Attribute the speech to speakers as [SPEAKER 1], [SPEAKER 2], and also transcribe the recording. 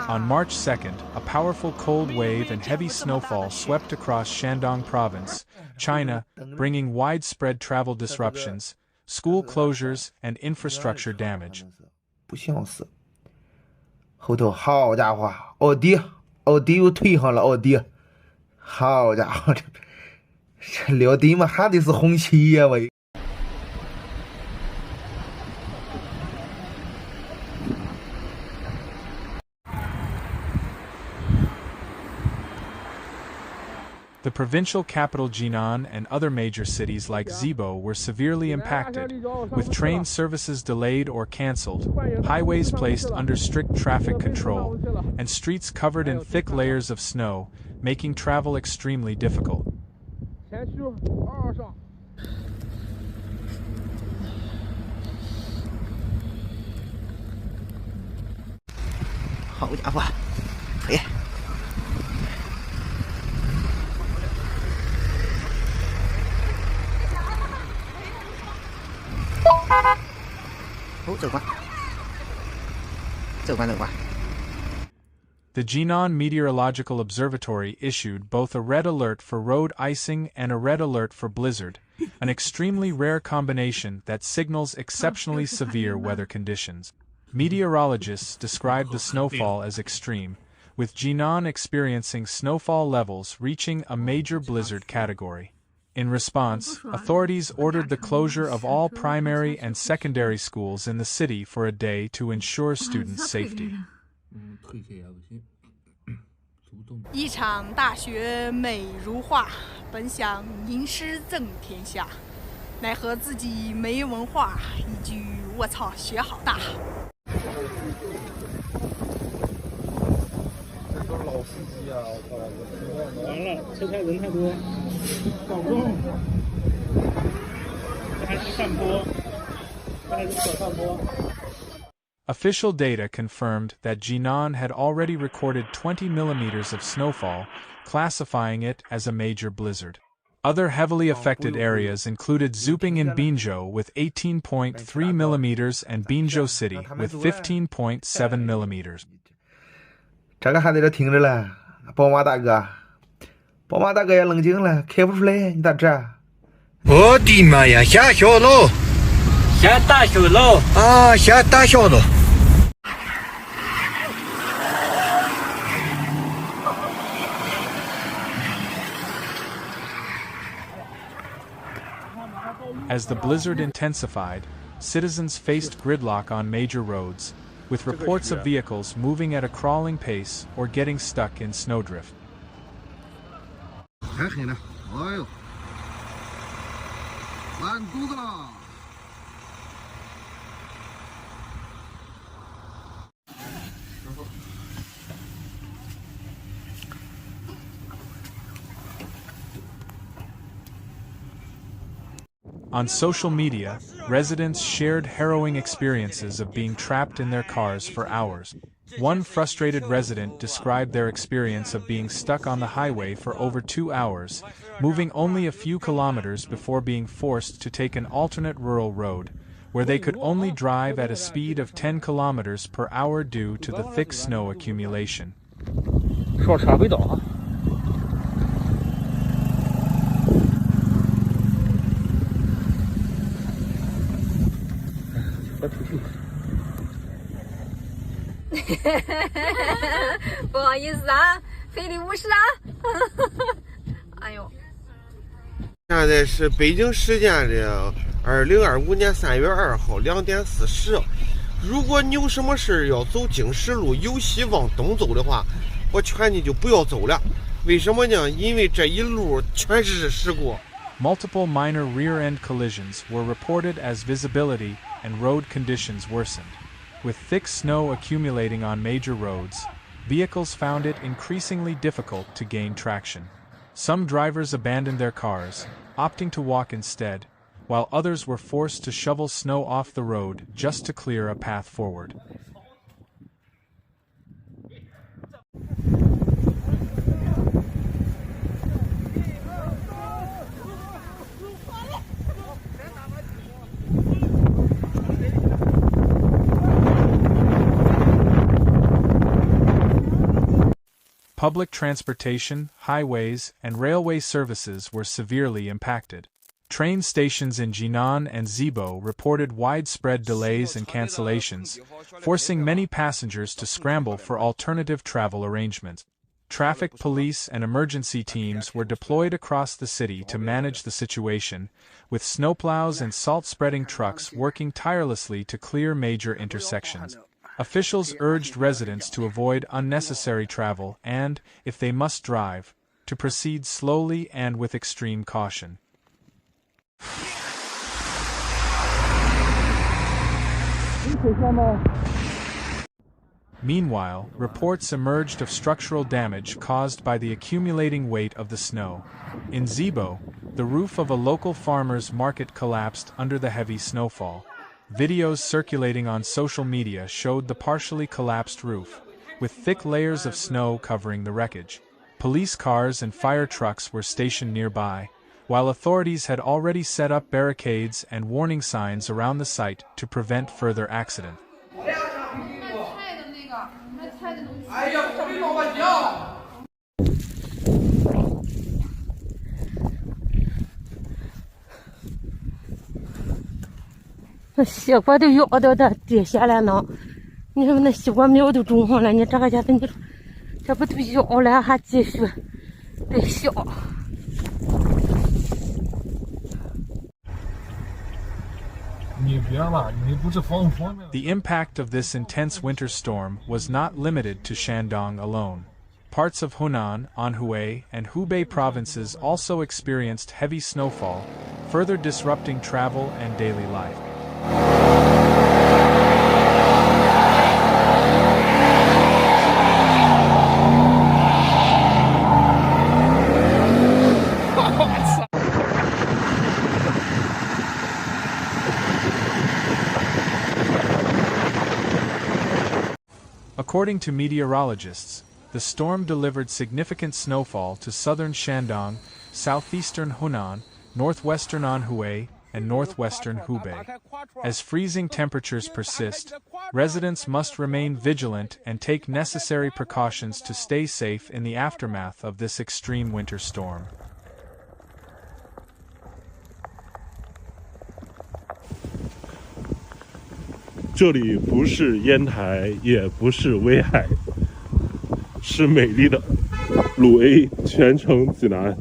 [SPEAKER 1] On March 2nd, a powerful cold wave and heavy snowfall swept across Shandong Province, China, bringing widespread travel disruptions, school closures, and infrastructure damage.
[SPEAKER 2] 不像是，后头好家伙，奥迪又退上了奥迪，好家伙，这撂地嘛还得是红旗呀喂。
[SPEAKER 1] The provincial capital Jinan and other major cities like Zibo were severely impacted, with train services delayed or cancelled, highways placed under strict traffic control, and streets covered in thick layers of snow, making travel extremely difficult. The Jinan Meteorological Observatory issued both a red alert for road icing and a red alert for blizzard, an extremely rare combination that signals exceptionally severe weather conditions. Meteorologists described the snowfall as extreme, with Jinan experiencing snowfall levels reaching a major blizzard category. In response, authorities ordered the closure of all primary and secondary schools in the city for a day to ensure students' safety.
[SPEAKER 3] 一场大雪美如画，本想吟诗赠天下，奈何自己没文化，一句卧槽雪好大。
[SPEAKER 2] 这都是老司机啊！我靠，
[SPEAKER 4] 完了，车太人太多，搞不动。这还是上坡，这还是小上坡。
[SPEAKER 1] Official data confirmed that Jinan had already recorded 20 millimeters of snowfall, classifying it as a major blizzard. Other heavily affected areas included Zuping in Binzhou with 18.3 millimeters and Binzhou City with 15.7 millimeters.
[SPEAKER 2] 这个还在这停着嘞，宝马大哥也冷静了，开不出来，你咋这？
[SPEAKER 5] 我的妈呀，下雪喽！下大雪喽！啊，下大雪喽！
[SPEAKER 1] As the blizzard intensified, citizens faced gridlock on major roads, with reports of vehicles moving at a crawling pace or getting stuck in snowdrift. On social media, residents shared harrowing experiences of being trapped in their cars for hours. One frustrated resident described their experience of being stuck on the highway for over 2 hours, moving only a few kilometers before being forced to take an alternate rural road, where they could only drive at a speed of 10 kilometers per hour due to the thick snow accumulation.
[SPEAKER 6] 不好意思啊，非礼勿视啊！哎呦，
[SPEAKER 7] 现在是北京时间的2025年3月2号2点40。如果你有什么事要走经十路，有希往东走的话，我劝你就不要走了。为什么呢？因为这一路全是事故。
[SPEAKER 1] Multiple minor rear-end collisions were reported as visibility and road conditions worsened. With thick snow accumulating on major roads, vehicles found it increasingly difficult to gain traction. Some drivers abandoned their cars, opting to walk instead, while others were forced to shovel snow off the road just to clear a path forward. Public transportation, highways, and railway services were severely impacted. Train stations in Jinan and Zibo reported widespread delays and cancellations, forcing many passengers to scramble for alternative travel arrangements. Traffic police and emergency teams were deployed across the city to manage the situation, with snowplows and salt-spreading trucks working tirelessly to clear major intersections. Officials urged residents to avoid unnecessary travel and, if they must drive, to proceed slowly and with extreme caution. Meanwhile, reports emerged of structural damage caused by the accumulating weight of the snow. In Zibo, the roof of a local farmer's market collapsed under the heavy snowfall. Videos circulating on social media showed the partially collapsed roof, with thick layers of snow covering the wreckage. Police cars and fire trucks were stationed nearby, while authorities had already set up barricades and warning signs around the site to prevent further accident.
[SPEAKER 8] 那西瓜都咬到的跌下来呢，你看那西瓜苗都种上了，你这个家伙你这不都咬了还继续得小。
[SPEAKER 1] The impact of this intense winter storm was not limited to Shandong alone. Parts of Hunan, Anhui, and Hubei provinces also experienced heavy snowfall, further disrupting travel and daily life. According to meteorologists, the storm delivered significant snowfall to southern Shandong, southeastern Hunan, northwestern Anhui, and northwestern Hubei. As freezing temperatures persist, residents must remain vigilant and take necessary precautions to stay safe in the aftermath of this extreme winter storm.
[SPEAKER 9] 这里不是烟台，也不是威海，是美丽的鲁 A 全程济南。